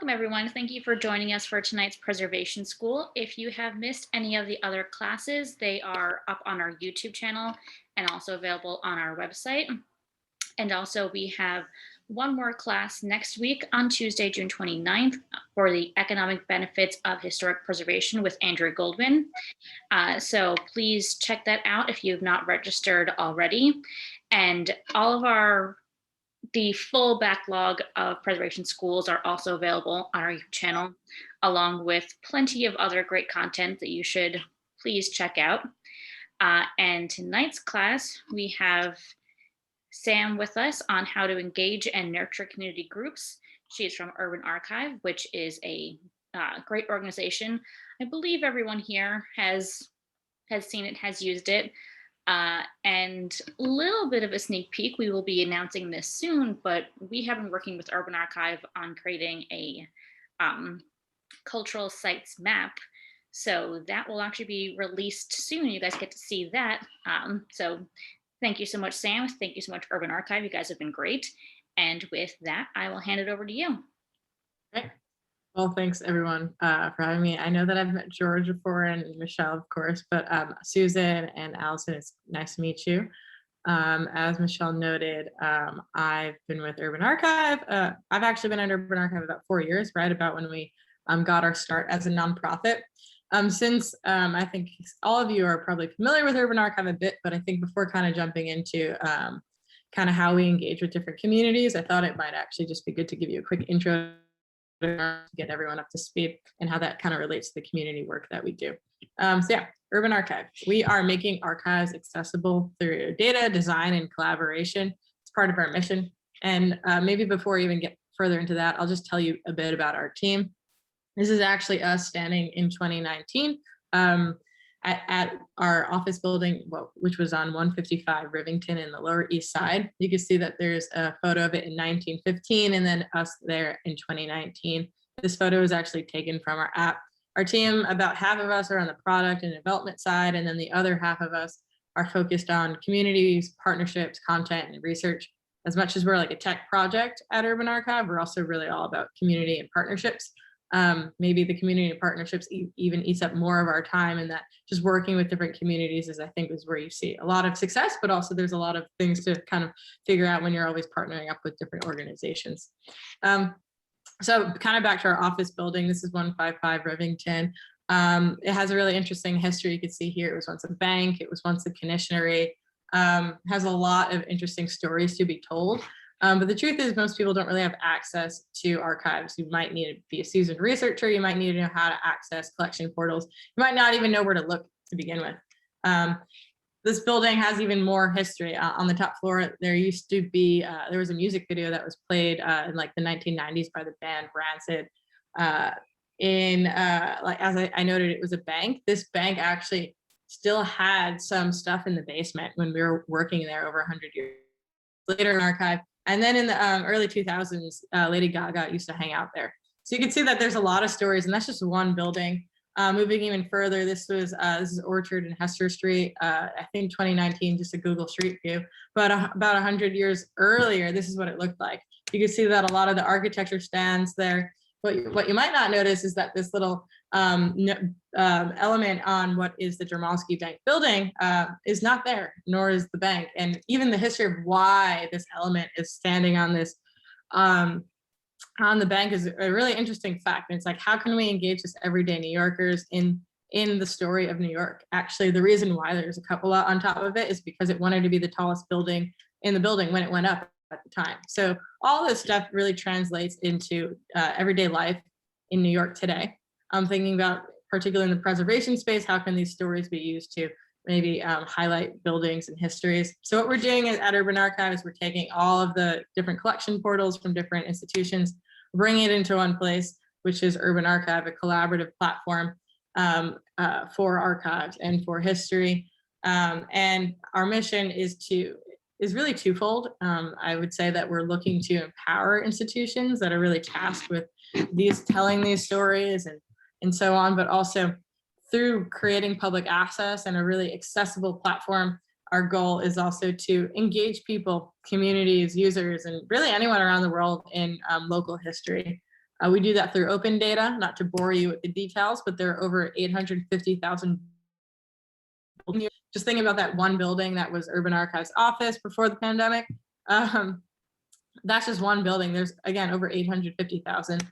Welcome, everyone. Thank you for joining us for tonight's Preservation School. If you have missed any of the other classes, they are up on our YouTube channel and also available on our website. And also, we have one more class next week on Tuesday, June 29th for the Economic Benefits of Historic Preservation with Andrew Baldwin. So please check that out if you've not registered already. And all of the full backlog of preservation schools are also available on our YouTube channel, along with plenty of other great content that you should please check out. And tonight's class, we have Sam with us on how to engage and nurture community groups. She is from Urban Archive, which is a great organization. I believe everyone here has seen it, has used it. And a little bit of a sneak peek, we will be announcing this soon, but we have been working with Urban Archive on creating a cultural sites map. So that will actually be released soon. You guys get to see that. So thank you so much, Sam. Thank you so much, Urban Archive. You guys have been great. And with that, I will hand it over to you. Okay. Well, thanks everyone for having me. I know that I've met George before and Michelle, of course, but Susan and Allison, it's nice to meet you. As Michelle noted, I've been with Urban Archive. I've actually been at Urban Archive about 4 years, right about when we got our start as a nonprofit. Since I think all of you are probably familiar with Urban Archive a bit, but I think before kind of jumping into kind of how we engage with different communities, I thought it might actually just be good to give you a quick intro to get everyone up to speed and how that kind of relates to the community work that we do. So yeah, Urban Archive. We are making archives accessible through data, design, and collaboration. It's part of our mission. And maybe before we even get further into that, I'll just tell you a bit about our team. This is actually us standing in 2019 at our office building, which was on 155 Rivington in the Lower East Side. You can see that there's a photo of it in 1915 and then us there in 2019. This photo is actually taken from our app. Our team, about half of us are on the product and development side, and then the other half of us are focused on communities, partnerships, content, and research. As much as we're like a tech project at Urban Archive, we're also really all about community and partnerships. Maybe the community and partnerships even eats up more of our time, and that just working with different communities is, I think, is where you see a lot of success, but also there's a lot of things to kind of figure out when you're always partnering up with different organizations. So kind of back to our office building, this is 155 Rivington. It has a really interesting history. You can see here, it was once a bank, it was once a commissionery, has a lot of interesting stories to be told. But the truth is most people don't really have access to archives. You might need to be a seasoned researcher. You might need to know how to access collection portals. You might not even know where to look to begin with. This building has even more history. On the top floor, there used to be, there was a music video that was played in like the 1990s by the band Rancid. Like as I noted, it was a bank. This bank actually still had some stuff in the basement when we were working there over 100 years later in archive. And then in the early 2000s, Lady Gaga used to hang out there. So you can see that there's a lot of stories, and that's just one building. Moving even further, this is Orchard and Hester Street. I think 2019, just a Google Street View. But about 100 years earlier, this is what it looked like. You can see that a lot of the architecture stands there. What you might not notice is that this little element on what is the Dermosky Bank building is not there, nor is the bank. And even the history of why this element is standing on this on the bank is a really interesting fact. And it's like, how can we engage just everyday New Yorkers in the story of New York? Actually, the reason why there's a cupola on top of it is because it wanted to be the tallest building in the building when it went up at the time. So all this stuff really translates into everyday life in New York today. I'm thinking about, particularly in the preservation space, how can these stories be used to maybe highlight buildings and histories? So what we're doing at Urban Archive is we're taking all of the different collection portals from different institutions, bringing it into one place, which is Urban Archive, a collaborative platform for archives and for history. And our mission is really twofold. I would say that we're looking to empower institutions that are really tasked with telling these stories and so on, but also through creating public access and a really accessible platform. Our goal is also to engage people, communities, users, and really anyone around the world in local history. We do that through open data, not to bore you with the details, but there are over 850,000. Just thinking about that one building that was Urban Archive's office before the pandemic. That's just one building. There's, again, over 850,000.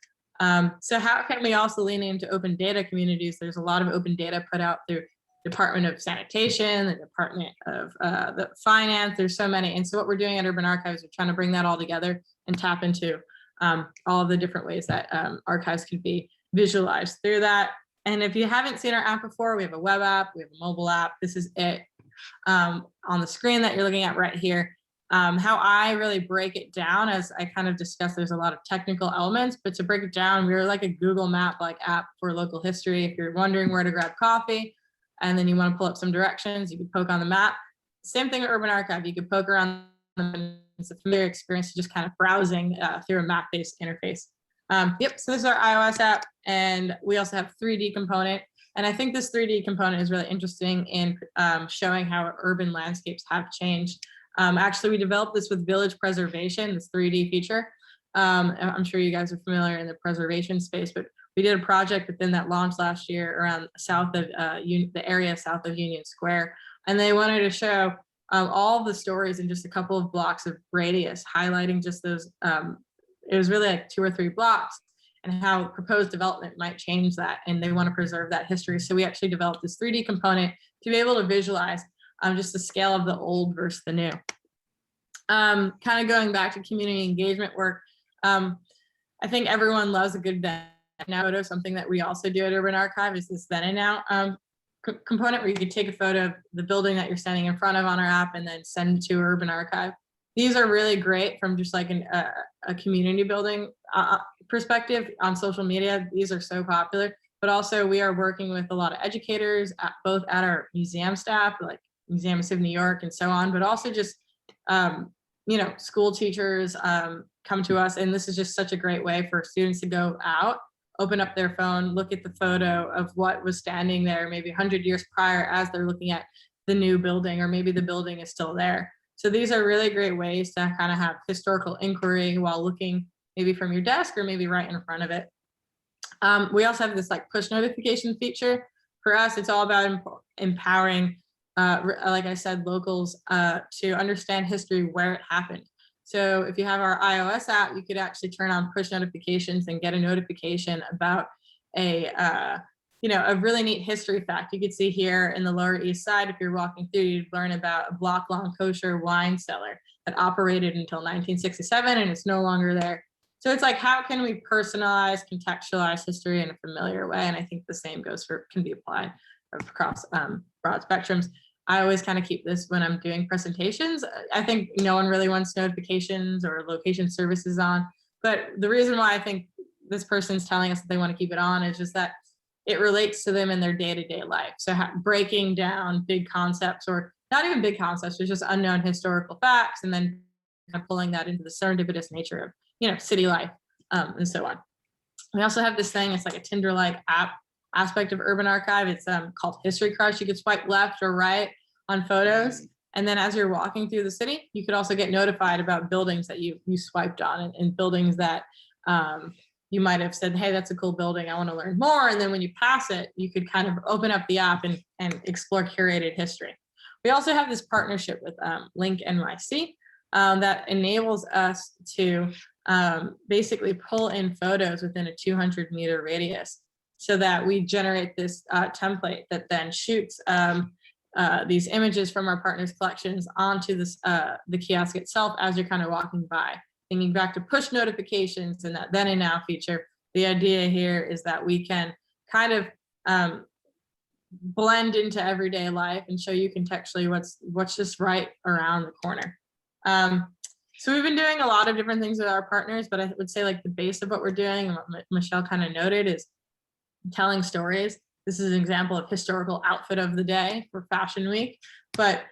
So how can we also lean into open data communities? There's a lot of open data put out through Department of Sanitation, the Department of the Finance. There's so many. And so what we're doing at Urban Archives, we're trying to bring that all together and tap into all of the different ways that archives could be visualized through that. And if you haven't seen our app before, we have a web app, we have a mobile app. This is it on the screen that you're looking at right here. How I really break it down, as I kind of discussed, there's a lot of technical elements, but to break it down, we're like a Google Map like app for local history. If you're wondering where to grab coffee and then you want to pull up some directions, you can poke on the map. Same thing with Urban Archive. You could poke around. It's a familiar experience to just kind of browsing through a map-based interface. Yep, so this is our iOS app, and we also have 3D component. And I think this 3D component is really interesting in showing how urban landscapes have changed. Actually, we developed this with village preservation, this 3D feature. I'm sure you guys are familiar in the preservation space, but we did a project within that launch last year around south of the area south of Union Square. And they wanted to show all the stories in just a couple of blocks of radius, highlighting just those, it was really like 2 or 3 blocks, and how proposed development might change that. And they want to preserve that history. So we actually developed this 3D component to be able to visualize just the scale of the old versus the new. Kind of going back to community engagement work, I think everyone loves a good then and now photo. Something that we also do at Urban Archive is this then and now component, where you could take a photo of the building that you're standing in front of on our app and then send it to Urban Archive. These are really great from just like a community building perspective on social media. These are so popular, but also we are working with a lot of educators, both at our museum staff, like Museum of New York and so on, but also just, school teachers come to us. And this is just such a great way for students to go out, open up their phone, look at the photo of what was standing there maybe 100 years prior as they're looking at the new building, or maybe the building is still there. So these are really great ways to kind of have historical inquiry while looking maybe from your desk or maybe right in front of it. We also have this like push notification feature. For us, it's all about empowering, like I said, locals to understand history where it happened. So if you have our iOS app, you could actually turn on push notifications and get a notification about a really neat history fact. You could see here in the Lower East Side, if you're walking through, you'd learn about a block-long kosher wine cellar that operated until 1967 and it's no longer there. So it's like, how can we personalize, contextualize history in a familiar way? And I think the same can be applied across broad spectrums. I always kind of keep this when I'm doing presentations. I think no one really wants notifications or location services on, but the reason why I think this person's telling us that they want to keep it on is just that it relates to them in their day-to-day life. So breaking down big concepts, or not even big concepts, but just unknown historical facts, and then kind of pulling that into the serendipitous nature of city life and so on. We also have this thing, it's like a Tinder-like aspect of Urban Archive. It's called History Crush. You could swipe left or right on photos, and then as you're walking through the city, you could also get notified about buildings that you swiped on, and buildings that you might have said, hey, that's a cool building, I want to learn more. And then when you pass it, you could kind of open up the app and explore curated history. We also have this partnership with Link NYC that enables us to basically pull in photos within a 200-meter radius, so that we generate this template that then shoots these images from our partners' collections onto the kiosk itself as you're kind of walking by. Thinking back to push notifications and that then and now feature, the idea here is that we can kind of blend into everyday life and show you contextually what's just right around the corner. So we've been doing a lot of different things with our partners, but I would say like the base of what we're doing, and what Michelle kind of noted, is telling stories. This is an example of historical outfit of the day for Fashion Week, but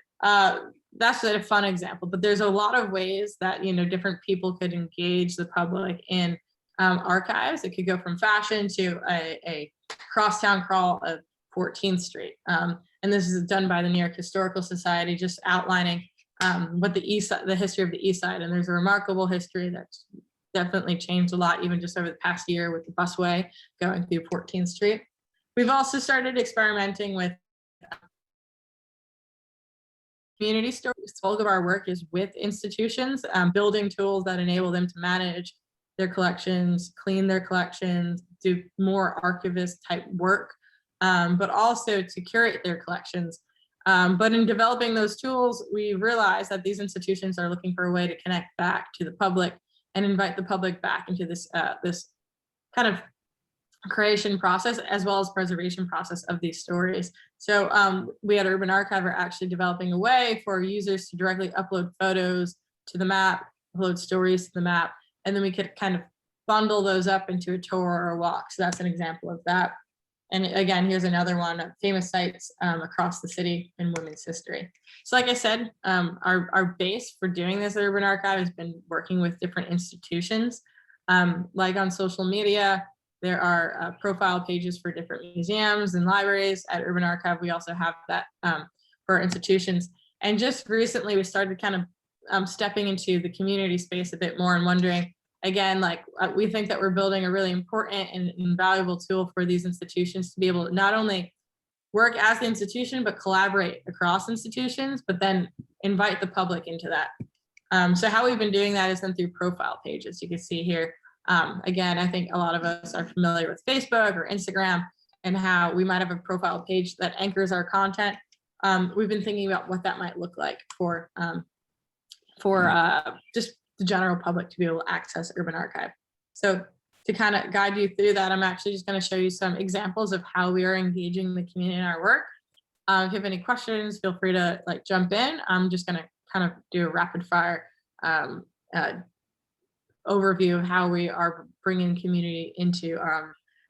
that's a fun example. But there's a lot of ways that different people could engage the public in archives. It could go from fashion to a crosstown crawl of 14th Street, and this is done by the New York Historical Society, just outlining what the history of the East Side, and there's a remarkable history that's definitely changed a lot, even just over the past year with the busway going through 14th Street. We've also started experimenting with community stories. The bulk of our work is with institutions, building tools that enable them to manage their collections, clean their collections, do more archivist type work, but also to curate their collections. But in developing those tools, we realized that these institutions are looking for a way to connect back to the public and invite the public back into this kind of creation process as well as preservation process of these stories. So we at Urban Archive are actually developing a way for users to directly upload photos to the map, upload stories to the map, and then we could kind of bundle those up into a tour or a walk. So that's an example of that. And again, here's another one of famous sites across the city in women's history. So like I said, our base for doing this at Urban Archive has been working with different institutions. Like on social media, there are profile pages for different museums and libraries. At Urban Archive, we also have that for institutions. And just recently, we started kind of stepping into the community space a bit more and wondering, again, like we think that we're building a really important and invaluable tool for these institutions to be able to not only work as the institution, but collaborate across institutions, but then invite the public into that. So how we've been doing that is then through profile pages. You can see here, again, I think a lot of us are familiar with Facebook or Instagram and how we might have a profile page that anchors our content. We've been thinking about what that might look like for just the general public to be able to access Urban Archive. So to kind of guide you through that, I'm actually just going to show you some examples of how we are engaging the community in our work. If you have any questions, feel free to like jump in. I'm just going to kind of do a rapid fire overview of how we are bringing community into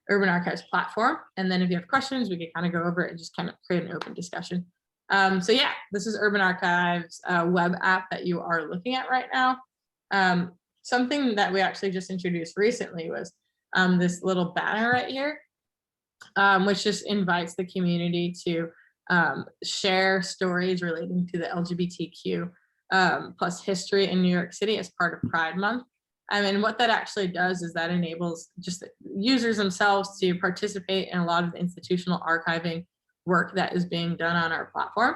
Urban Archive's platform. And then if you have questions, we can kind of go over it and just kind of create an open discussion. So yeah, this is Urban Archive's web app that you are looking at right now. Something that we actually just introduced recently was this little banner right here, which just invites the community to share stories relating to the LGBTQ plus history in New York City as part of Pride Month. And what that actually does is that enables just users themselves to participate in a lot of the institutional archiving work that is being done on our platform.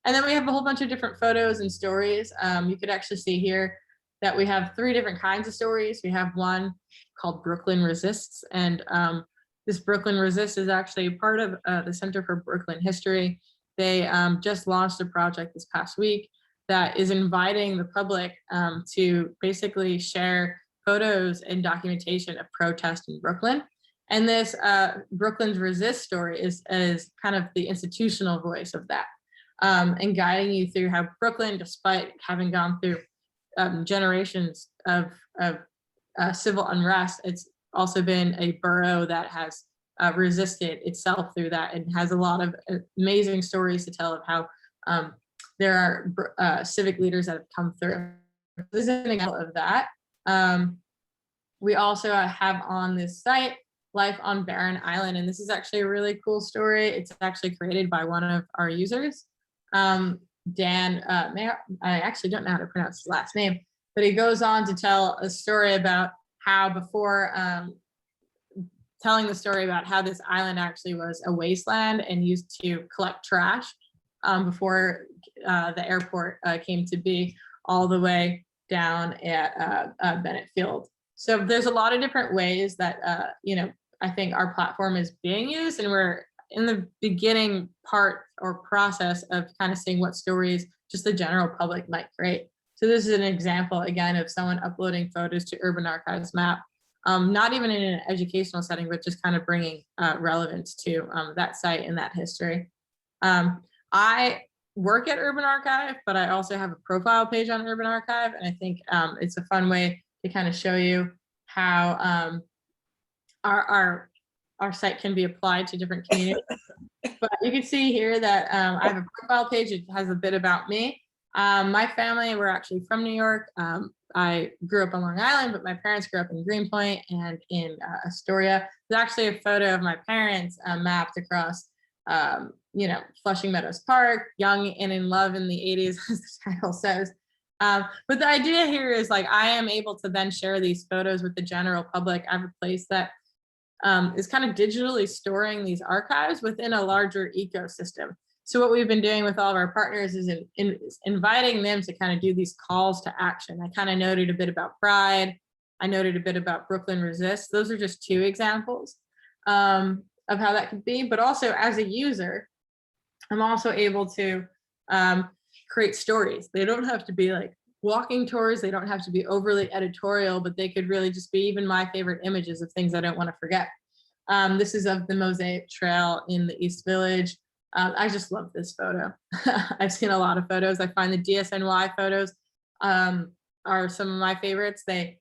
And then we have a whole bunch of different photos and stories. You could actually see here that we have 3 different kinds of stories. We have one called Brooklyn Resists. And this Brooklyn Resist is actually part of the Center for Brooklyn History. They just launched a project this past week that is inviting the public to basically share photos and documentation of protest in Brooklyn. And this Brooklyn's Resist story is kind of the institutional voice of that, and guiding you through how Brooklyn, despite having gone through generations of civil unrest, it's also been a borough that has resisted itself through that and has a lot of amazing stories to tell of how there are civic leaders that have come through. This is an example of that. We also have on this site Life on Barren Island, and this is actually a really cool story. It's actually created by one of our users, Dan. I actually don't know how to pronounce his last name, but he goes on to tell a story about how before telling the story about how this island actually was a wasteland and used to collect trash before the airport came to be, all the way down at Bennett Field. So there's a lot of different ways that I think our platform is being used, and we're in the beginning part or process of kind of seeing what stories just the general public might create. So this is an example again of someone uploading photos to Urban Archive's map, not even in an educational setting, but just kind of bringing relevance to that site and that history. I work at Urban Archive, but I also have a profile page on Urban Archive, and I think it's a fun way to kind of show you how our site can be applied to different communities. But you can see here that I have a profile page. It has a bit about me. My family, we're actually from New York. I grew up on Long Island, but my parents grew up in Greenpoint and in Astoria. There's actually a photo of my parents mapped across Flushing Meadows Park, young and in love in the 80s, as the title says. But the idea here is like, I am able to then share these photos with the general public. I have a place that is kind of digitally storing these archives within a larger ecosystem. So what we've been doing with all of our partners is inviting them to kind of do these calls to action. I kind of noted a bit about Pride. I noted a bit about Brooklyn Resist. Those are just two examples of how that could be. But also as a user, I'm also able to create stories. They don't have to be like walking tours. They don't have to be overly editorial, but they could really just be even my favorite images of things I don't want to forget. This is of the Mosaic Trail in the East Village. I just love this photo. I've seen a lot of photos. I find the DSNY photos are some of my favorites. They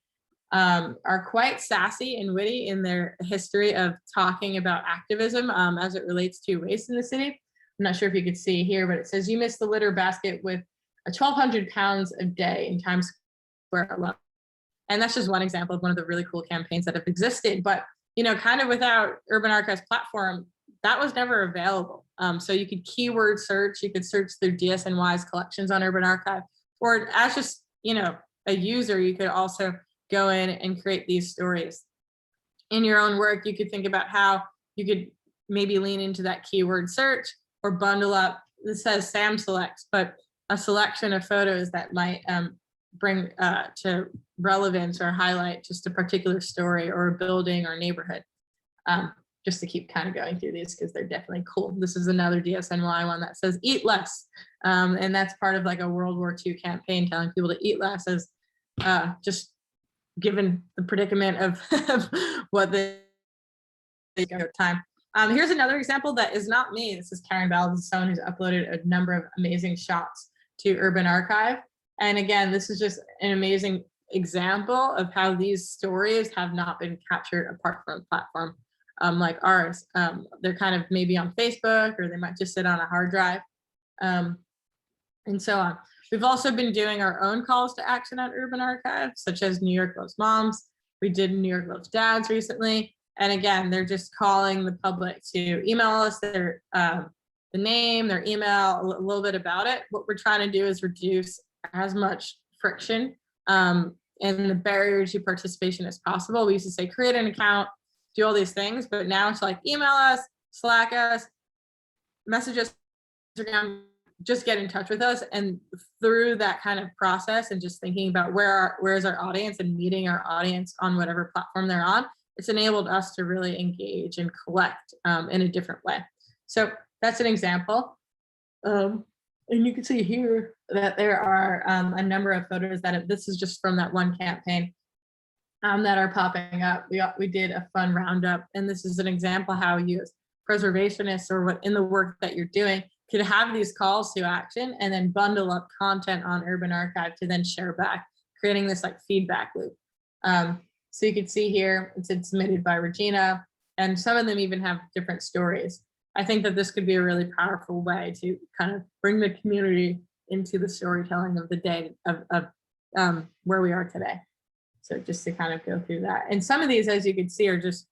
are quite sassy and witty in their history of talking about activism as it relates to race in the city. I'm not sure if you could see here, but it says, "You missed the litter basket with 1,200 pounds a day in Times Square alone." And that's just one example of one of the really cool campaigns that have existed. But, you know, kind of without Urban Archive's platform, that was never available. So you could keyword search, you could search through DSNY's collections on Urban Archive, or as just, you know, a user, you could also go in and create these stories. In your own work, you could think about how you could maybe lean into that keyword search or bundle up, this says Sam Selects, but a selection of photos that might bring to relevance or highlight just a particular story or a building or neighborhood. Just to keep kind of going through these because they're definitely cool. This is another DSNY one that says "Eat Less," and that's part of like a World War II campaign telling people to eat less, as just given the predicament of what they go at time. Here's another example that is not me. This is Karen Bell. This is someone who's uploaded a number of amazing shots to Urban Archive. And again, this is just an amazing example of how these stories have not been captured apart from a platform like ours. They're kind of maybe on Facebook, or they might just sit on a hard drive, and so on. We've also been doing our own calls to action at Urban Archive, such as New York Loves Moms. We did New York Loves Dads recently. And again, they're just calling the public to email us their the name, their email, a little bit about it. What we're trying to do is reduce as much friction and the barrier to participation as possible. We used to say, create an account, do all these things, but now it's like, email us, Slack us, message us, Instagram, just get in touch with us. And through that kind of process and just thinking about where is our audience and meeting our audience on whatever platform they're on, it's enabled us to really engage and collect in a different way. So that's an example. And you can see here that there are a number of photos that this is just from that one campaign that are popping up. We did a fun roundup, and this is an example how you as preservationists or what in the work that you're doing could have these calls to action and then bundle up content on Urban Archive to then share back, creating this like feedback loop. So you can see here, it's submitted by Regina, and some of them even have different stories. I think that this could be a really powerful way to kind of bring the community into the storytelling of the day of where we are today. So just to kind of go through that. And some of these, as you can see, are just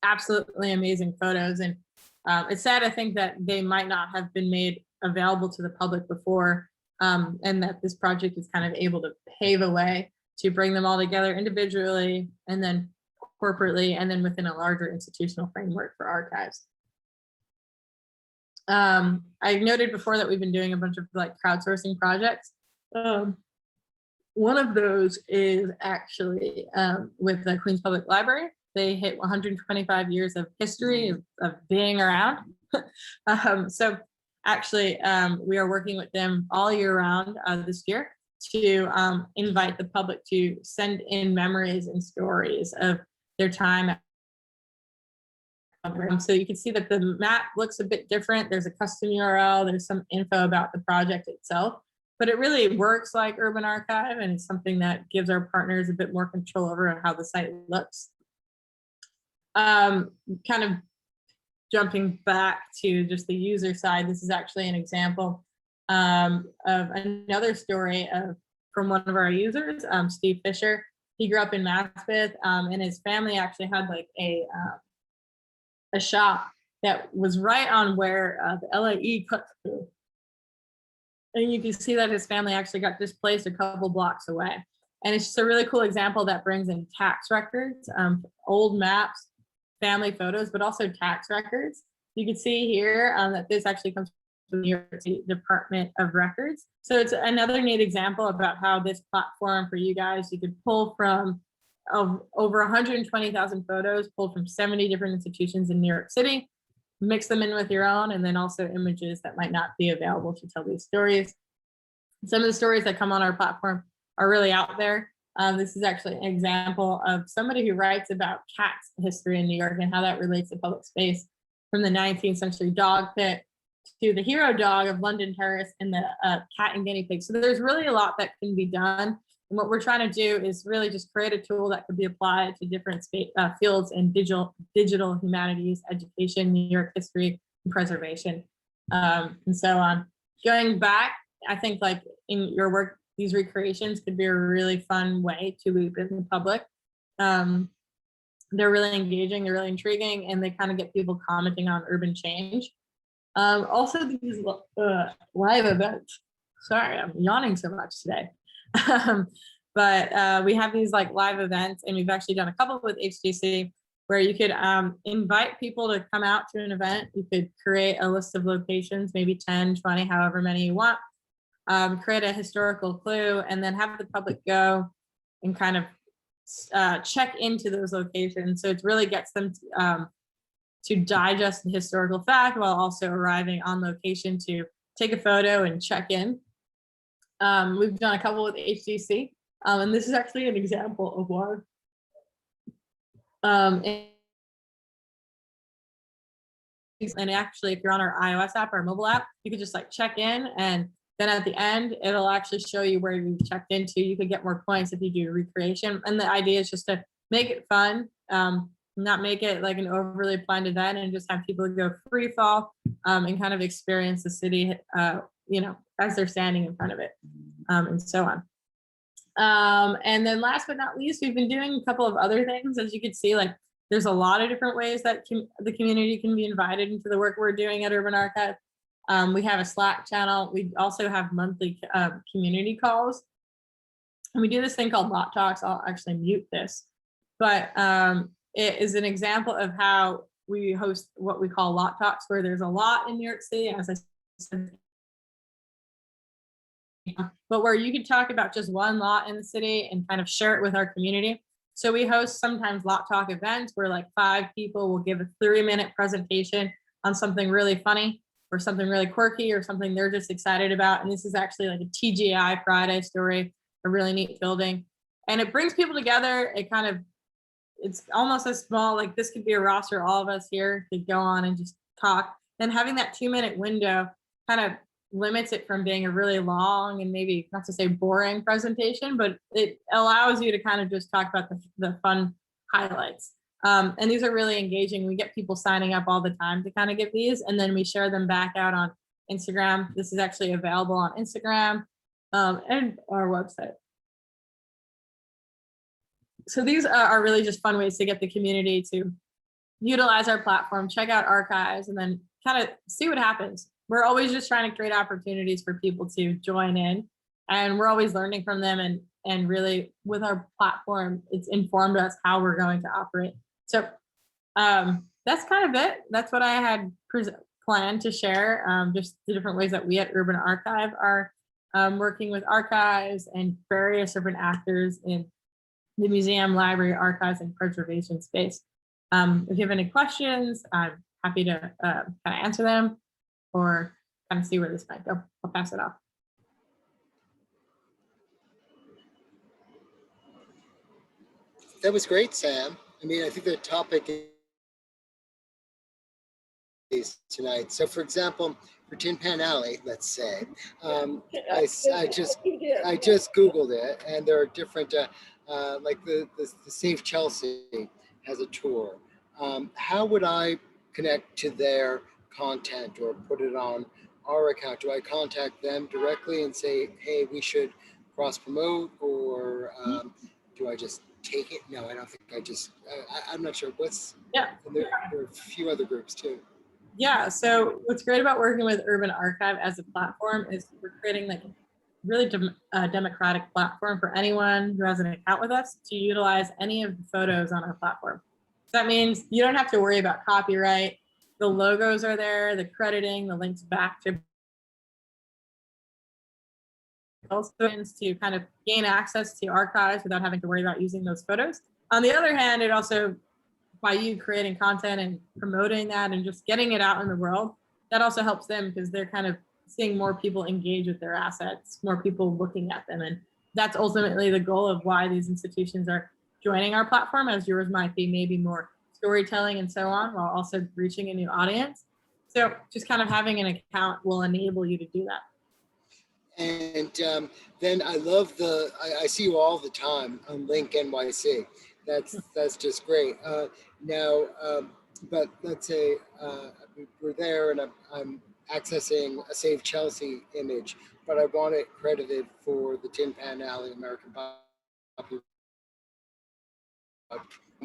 absolutely amazing photos. And it's sad, I think, that they might not have been made available to the public before, and that this project is kind of able to pave a way to bring them all together individually and then corporately and then within a larger institutional framework for archives. I noted before that we've been doing a bunch of like crowdsourcing projects. One of those is actually with the Queens Public Library. They hit 125 years of history of being around. So actually, we are working with them all year round this year to invite the public to send in memories and stories of their time. So you can see that the map looks a bit different. There's a custom URL, there's some info about the project itself, but it really works like Urban Archive, and it's something that gives our partners a bit more control over how the site looks. Kind of jumping back to just the user side, this is actually an example of another story from one of our users, Steve Fisher. He grew up in Maspeth, and his family actually had like a shop that was right on where the LAE cuts through. And you can see that his family actually got displaced a couple blocks away. And it's just a really cool example that brings in tax records, old maps, family photos, but also tax records. You can see here that this actually comes from the New York City Department of Records. So it's another neat example about how this platform for you guys, you could pull from over 120,000 photos pulled from 70 different institutions in New York City, mix them in with your own, and then also images that might not be available to tell these stories. Some of the stories that come on our platform are really out there. This is actually an example of somebody who writes about cats history in New York and how that relates to public space, from the 19th century dog pit to the hero dog of London Terrace and the cat and guinea pig. So there's really a lot that can be done. And what we're trying to do is really just create a tool that could be applied to different fields in digital humanities, education, New York history, and preservation, and so on. Going back, I think like in your work, these recreations could be a really fun way to loop in the public. They're really engaging, they're really intriguing, and they kind of get people commenting on urban change. Also, these live events. Sorry, I'm yawning so much today. But we have these like live events, and we've actually done a couple with HDC where you could invite people to come out to an event. You could create a list of locations, maybe 10, 20, however many you want, create a historical clue, and then have the public go and kind of check into those locations. So it really gets them to digest the historical fact while also arriving on location to take a photo and check in. We've done a couple with HDC, and this is actually an example of one. And actually, if you're on our iOS app or mobile app, you could just like check in, and then at the end, it'll actually show you where you checked into. You could get more points if you do recreation. And the idea is just to make it fun, not make it like an overly planned event, and just have people go free fall and kind of experience the city, you know, as they're standing in front of it, and so on. And then last but not least, we've been doing a couple of other things. As you can see, like there's a lot of different ways that the community can be invited into the work we're doing at Urban Archive. We have a Slack channel. We also have monthly community calls. And we do this thing called Lot Talks. I'll actually mute this. But it is an example of how we host what we call Lot Talks, where there's a lot in New York City, as I said, but where you can talk about just one lot in the city and kind of share it with our community. So we host sometimes Lot Talk events where like 5 people will give a 3-minute presentation on something really funny or something really quirky or something they're just excited about. And this is actually like a TGI Friday story, a really neat building. And it brings people together. It kind of, it's almost as small, like this could be a roster, all of us here could go on and just talk. And having that 2-minute window kind of limits it from being a really long and maybe not to say boring presentation, but it allows you to kind of just talk about the fun highlights. And these are really engaging. We get people signing up all the time to kind of give these, and then we share them back out on Instagram. This is actually available on Instagram and our website. So these are really just fun ways to get the community to utilize our platform, check out archives, and then kind of see what happens. We're always just trying to create opportunities for people to join in, and we're always learning from them, and really with our platform, it's informed us how we're going to operate. So that's kind of it. That's what I had planned to share, just the different ways that we at Urban Archive are working with archives and various different actors in the museum, library, archives, and preservation space. If you have any questions, I'm happy to kind of answer them or kind of see where this might go. I'll pass it off. That was great, Sam. I mean, I think the topic is tonight. So, for example, for Tin Pan Alley, let's say, I just Googled it, and there are different, like the Save Chelsea has a tour. How would I connect to their content or put it on our account? Do I contact them directly and say, hey, we should cross promote, or do I just take it? No, I don't think I just, I'm not sure. What's, yeah. There are a few other groups too. Yeah, so what's great about working with Urban Archive as a platform is we're creating like a really democratic platform for anyone who has an account with us to utilize any of the photos on our platform. So that means you don't have to worry about copyright. The logos are there, the crediting, the links back to also to kind of gain access to archives without having to worry about using those photos. On the other hand, it also, by you creating content and promoting that and just getting it out in the world, that also helps them because they're kind of seeing more people engage with their assets, more people looking at them. And that's ultimately the goal of why these institutions are joining our platform, as yours might be maybe more storytelling and so on, while also reaching a new audience. So just kind of having an account will enable you to do that. And then I love I see you all the time on Link NYC. That's just great. But let's say we're there and I'm accessing a Save Chelsea image, but I want it credited for the Tin Pan Alley American Popular.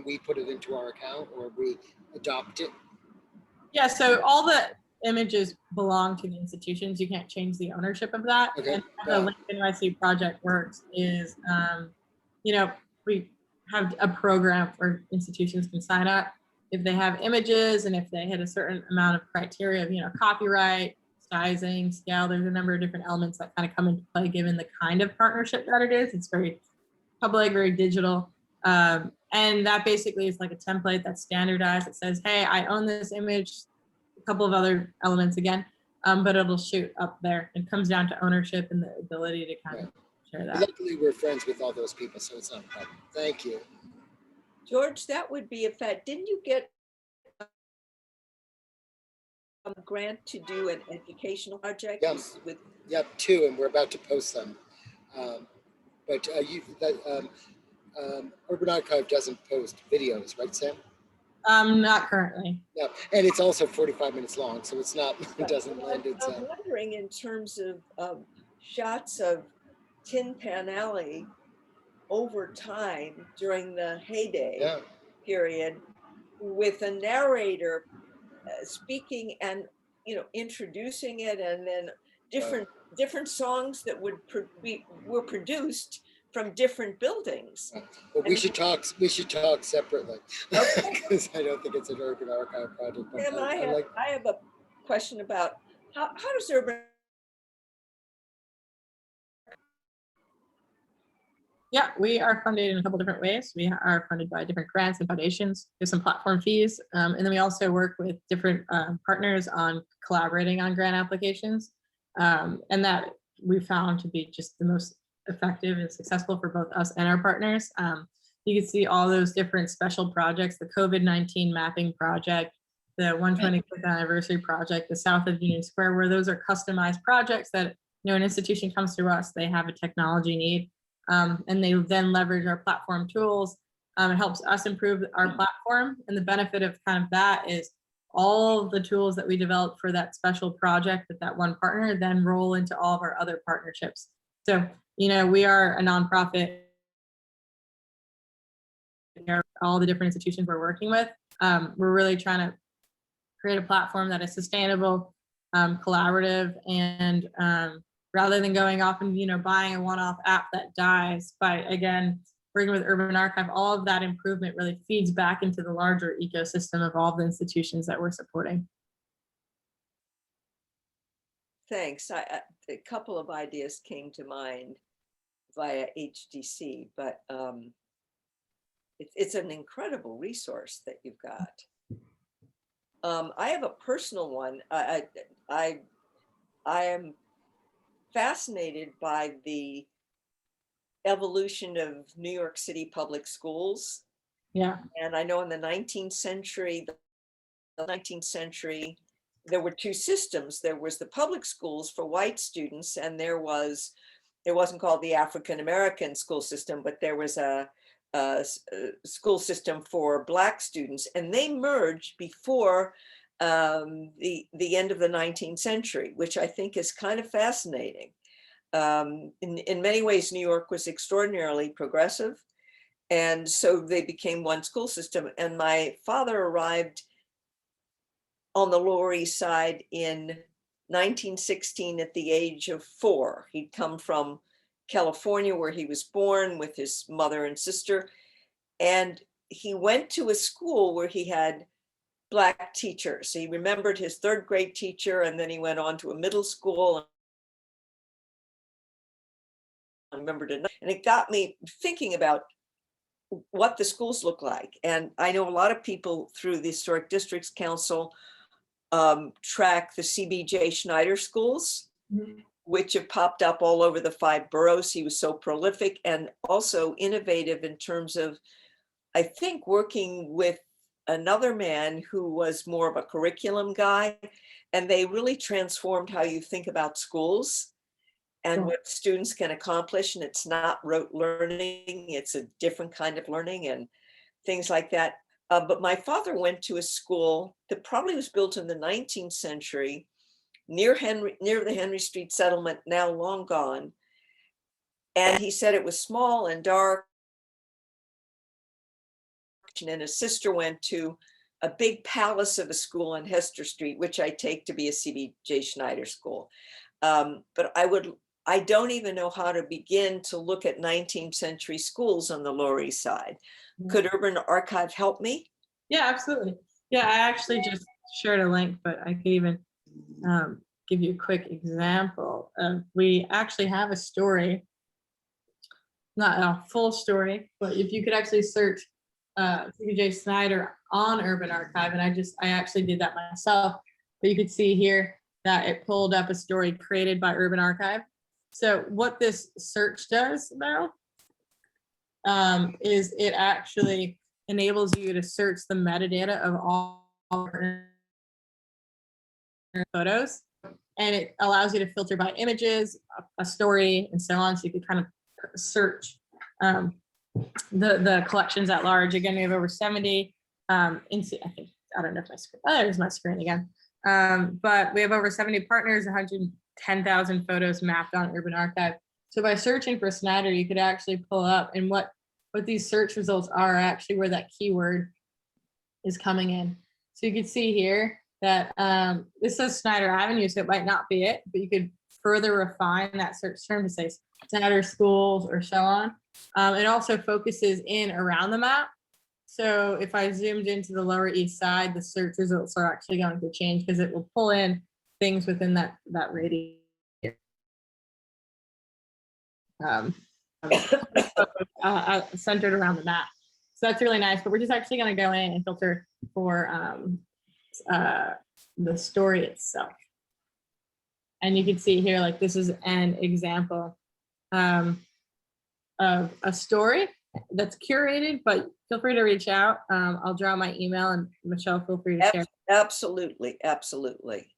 We put it into our account or we adopt it. Yeah, so all the images belong to the institutions. You can't change the ownership of that. Okay. And how the Link NYC project works is, we have a program where institutions can sign up if they have images and if they hit a certain amount of criteria of, copyright, sizing, scale. There's a number of different elements that kind of come into play given the kind of partnership that it is. It's very public, very digital. And that basically is like a template that's standardized. It says, hey, I own this image, a couple of other elements again, but it'll shoot up there. It comes down to ownership and the ability to kind of share that. Luckily, we're friends with all those people, so it's not a problem. Thank you. George, that would be a fact. Didn't you get a grant to do an educational project? Yep. Yep, 2, and we're about to post them. Urban Archive doesn't post videos, right, Sam? Not currently. No, and it's also 45 minutes long, so it's not. It doesn't lend itself. I'm wondering in terms of shots of Tin Pan Alley over time during the heyday period, with a narrator speaking and introducing it, and then different songs that were produced from different buildings. But we should talk separately, because I don't think it's an Urban Archive project. Sam, I have a question about how does Urban. Yeah, we are funded in a couple different ways. We are funded by different grants and foundations. There's some platform fees. And then we also work with different partners on collaborating on grant applications. And that we found to be just the most effective and successful for both us and our partners. You can see all those different special projects, the COVID-19 mapping project, the 125th anniversary project, the South of Union Square, where those are customized projects that, an institution comes to us, they have a technology need. And they then leverage our platform tools. It helps us improve our platform. And the benefit of kind of that is all the tools that we developed for that special project with that one partner then roll into all of our other partnerships. So, we are a nonprofit. All the different institutions we're working with. We're really trying to create a platform that is sustainable, collaborative, and rather than going off and buying a one-off app that dies, by again working with Urban Archive, all of that improvement really feeds back into the larger ecosystem of all the institutions that we're supporting. Thanks. A couple of ideas came to mind via HDC, but it's an incredible resource that you've got. I have a personal one. I am fascinated by the evolution of New York City public schools. Yeah. And I know in the 19th century, there were 2 systems. There was the public schools for white students, and it wasn't called the African American school system, but there was a school system for Black students, and they merged before the end of the 19th century, which I think is kind of fascinating. In many ways, New York was extraordinarily progressive, and so they became one school system. And my father arrived on the Lower East Side in 1916 at the age of 4. He'd come from California, where he was born, with his mother and sister. And he went to a school where he had Black teachers. He remembered his 3rd grade teacher, and then he went on to a middle school. I remembered it, and it got me thinking about what the schools look like. And I know a lot of people through the Historic Districts Council track the C.B.J. Schneider schools, which have popped up all over the 5 boroughs. He was so prolific and also innovative in terms of, I think, working with another man who was more of a curriculum guy, and they really transformed how you think about schools and what students can accomplish. And it's not rote learning, it's a different kind of learning and things like that. But my father went to a school that probably was built in the 19th century near the Henry Street settlement, now long gone. And he said it was small and dark. And his sister went to a big palace of a school on Hester Street, which I take to be a C.B.J. Schneider school. But I don't even know how to begin to look at 19th century schools on the Lower East Side. Could Urban Archive help me? Yeah, absolutely. Yeah, I actually just shared a link, but I could even give you a quick example. We actually have a story, not a full story, but if you could actually search C.B.J. Schneider on Urban Archive, and I actually did that myself, but you could see here that it pulled up a story created by Urban Archive. So what this search does now is it actually enables you to search the metadata of all photos, and it allows you to filter by images, a story, and so on. So you could kind of search the collections at large. Again, we have over 70. I don't know if my screen. Oh, there's my screen again. But we have over 70 partners, 110,000 photos mapped on Urban Archive. So by searching for Schneider, you could actually pull up, and what these search results are actually where that keyword is coming in. So you can see here that this says Schneider Avenue, so it might not be it, but you could further refine that search term to say Schneider schools or so on. It also focuses in around the map. So if I zoomed into the Lower East Side, the search results are actually going to change because it will pull in things within that radius. Centered around the map. So that's really nice, but we're just actually going to go in and filter for the story itself. And you can see here, like, this is an example of a story that's curated, but feel free to reach out. I'll draw my email, and Michelle, feel free to share. Absolutely, absolutely.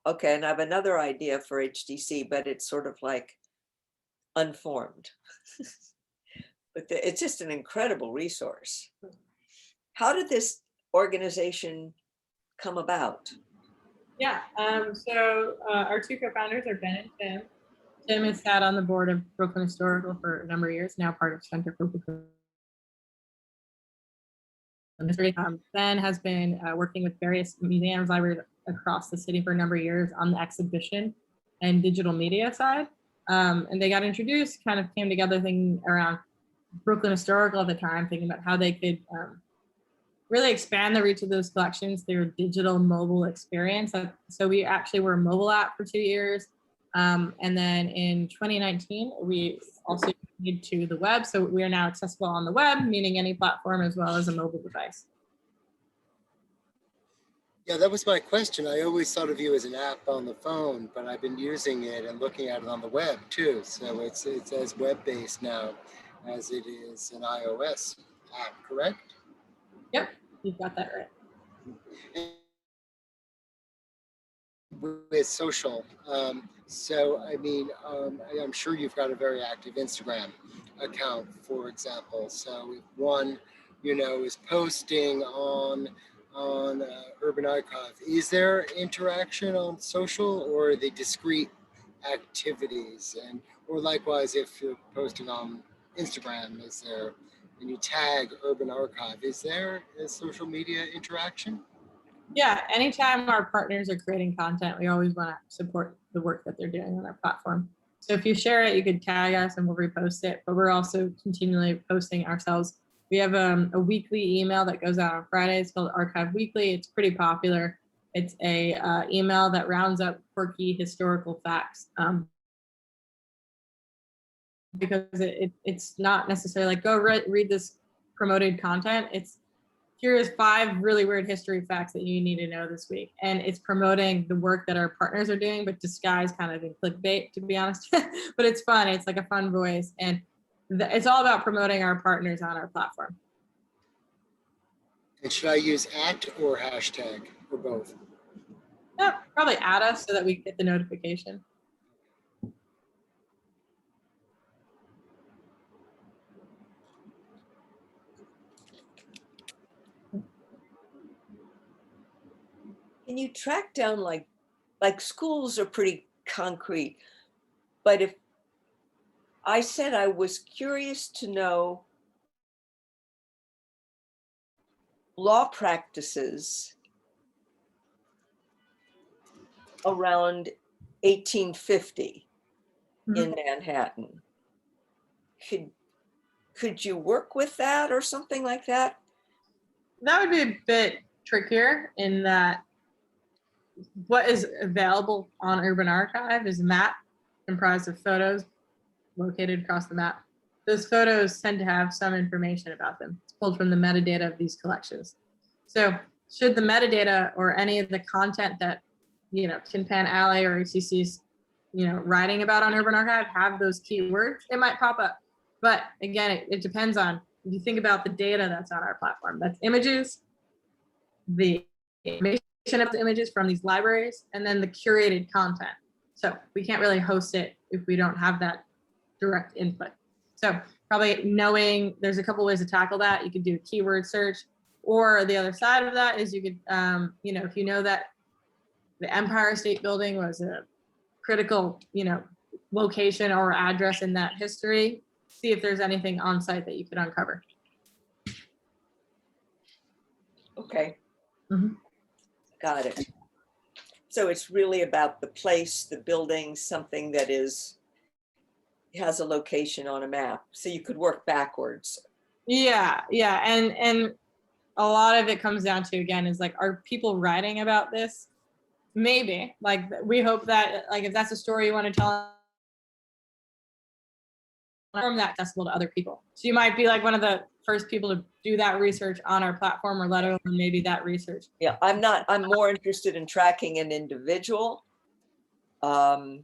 Okay, and I have another idea for HDC, but it's sort of like unformed. But it's just an incredible resource. How did this organization come about? Yeah, so our 2 co-founders are Ben and Tim. Tim has sat on the board of Brooklyn Historical for a number of years, now part of Center for Brooklyn History. Ben has been working with various museums, libraries across the city for a number of years on the exhibition and digital media side. And they got introduced, kind of came together thinking around Brooklyn Historical at the time, thinking about how they could really expand the reach of those collections through a digital mobile experience. So we actually were a mobile app for 2 years. And then in 2019, we also moved to the web. So we are now accessible on the web, meaning any platform as well as a mobile device. Yeah, that was my question. I always thought of you as an app on the phone, but I've been using it and looking at it on the web too. So it's as web-based now as it is an iOS app, correct? Yep, you've got that right. With social. So, I mean, I'm sure you've got a very active Instagram account, for example. So if one, is posting on Urban Archive, is there interaction on social, or are they discrete activities? Or likewise, if you're posting on Instagram, and you tag Urban Archive, is there a social media interaction? Yeah, anytime our partners are creating content, we always want to support the work that they're doing on our platform. So if you share it, you could tag us and we'll repost it, but we're also continually posting ourselves. We have a weekly email that goes out on Fridays called Archive Weekly. It's pretty popular. It's a email that rounds up quirky historical facts, because it's not necessarily like go read this promoted content. It's here's 5 really weird history facts that you need to know this week. And it's promoting the work that our partners are doing, but disguised kind of in clickbait, to be honest. But it's fun. It's like a fun voice. And it's all about promoting our partners on our platform. And should I use @ or hashtag or both? Yeah, probably add us so that we get the notification. Can you track down like schools are pretty concrete, but if I said I was curious to know law practices around 1850 in Manhattan, could you work with that or something like that? That would be a bit trickier in that what is available on Urban Archive is a map comprised of photos located across the map. Those photos tend to have some information about them. It's pulled from the metadata of these collections. So should the metadata or any of the content that, Tin Pan Alley or ACC's, writing about on Urban Archive have those keywords, it might pop up. But again, it depends on, if you think about the data that's on our platform, that's images, the information of the images from these libraries, and then the curated content. So we can't really host it if we don't have that direct input. So probably knowing there's a couple ways to tackle that. You could do a keyword search, or the other side of that is you could, if you know that the Empire State Building was a critical, location or address in that history, see if there's anything on site that you could uncover. Okay. Mhm. Got it. So it's really about the place, the building, something that has a location on a map. So you could work backwards. Yeah. And a lot of it comes down to, again, is like, are people writing about this? Maybe. Like, we hope that, like, if that's a story you want to tell, form that accessible to other people. So you might be like one of the first people to do that research on our platform, or let alone maybe that research. Yeah, I'm more interested in tracking an individual. So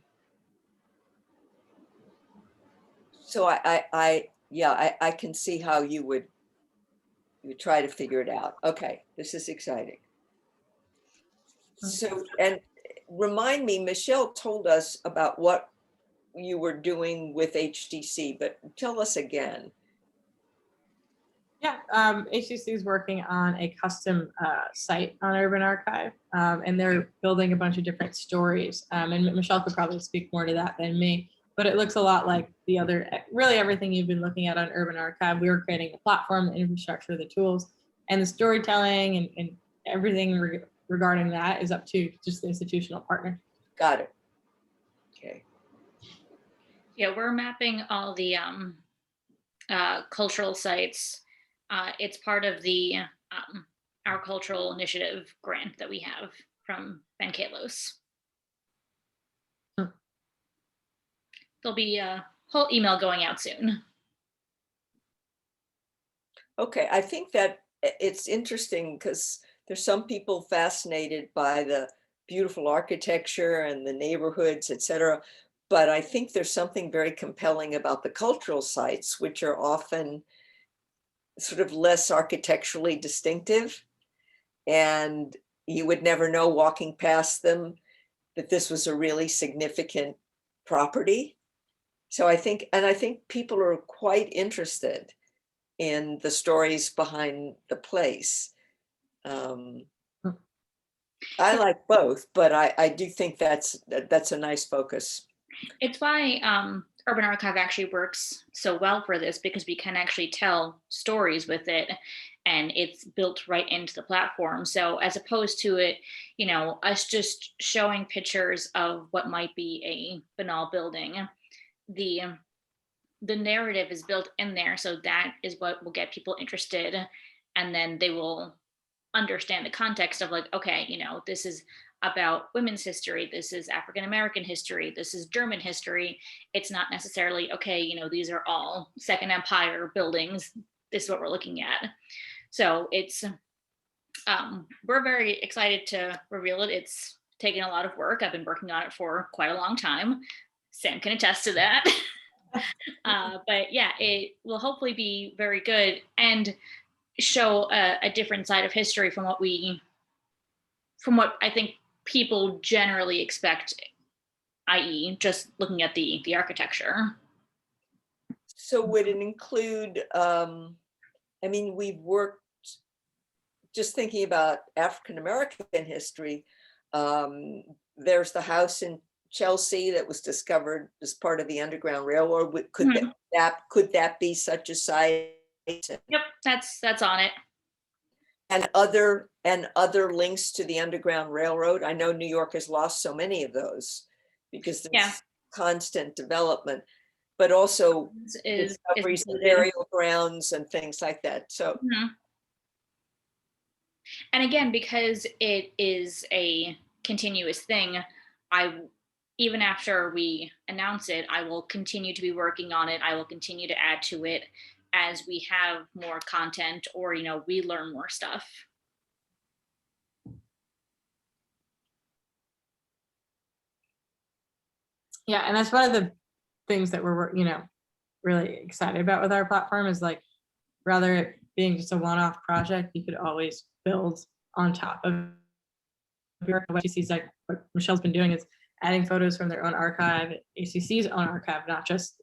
I can see how you would try to figure it out. Okay, this is exciting. So, and remind me, Michelle told us about what you were doing with HTC, but tell us again. Yeah, HTC is working on a custom site on Urban Archive, and they're building a bunch of different stories. And Michelle could probably speak more to that than me, but it looks a lot like the other, really everything you've been looking at on Urban Archive. We were creating the platform, the infrastructure, the tools, and the storytelling and everything regarding that is up to just the institutional partner. Got it. Okay. Yeah, we're mapping all the cultural sites. It's part of the our cultural initiative grant that we have from Ben Kalos. There'll be a whole email going out soon. Okay, I think that it's interesting because there's some people fascinated by the beautiful architecture and the neighborhoods, et cetera. But I think there's something very compelling about the cultural sites, which are often sort of less architecturally distinctive. And you would never know walking past them that this was a really significant property. So I think people are quite interested in the stories behind the place. I like both, but I do think that's a nice focus. It's why Urban Archive actually works so well for this because we can actually tell stories with it, and it's built right into the platform. So as opposed to it, us just showing pictures of what might be a banal building, the narrative is built in there. So that is what will get people interested. And then they will understand the context of like, okay, this is about women's history. This is African American history. This is German history. It's not necessarily, okay, these are all Second Empire buildings. This is what we're looking at. So it's, we're very excited to reveal it. It's taken a lot of work. I've been working on it for quite a long time. Sam can attest to that. But yeah, it will hopefully be very good and show a different side of history from what I think people generally expect, i.e. just looking at the architecture. So would it include, we've worked, just thinking about African American history, there's the house in Chelsea that was discovered as part of the Underground Railroad. Could that be such a site? Yep, that's on it. And other links to the Underground Railroad. I know New York has lost so many of those because there's constant development, but also discoveries of burial grounds and things like that. So, and again, because it is a continuous thing, even after we announce it, I will continue to be working on it. I will continue to add to it as we have more content or, we learn more stuff. Yeah, and that's one of the things that we're, really excited about with our platform is like, rather it being just a one-off project, you could always build on top of your, what you see is like what Michelle's been doing is adding photos from their own archive, ACC's own archive, not just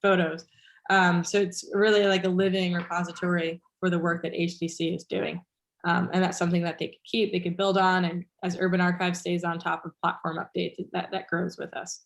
photos. So it's really like a living repository for the work that HDC is doing. And that's something that they could keep, they could build on. And as Urban Archive stays on top of platform updates, that grows with us.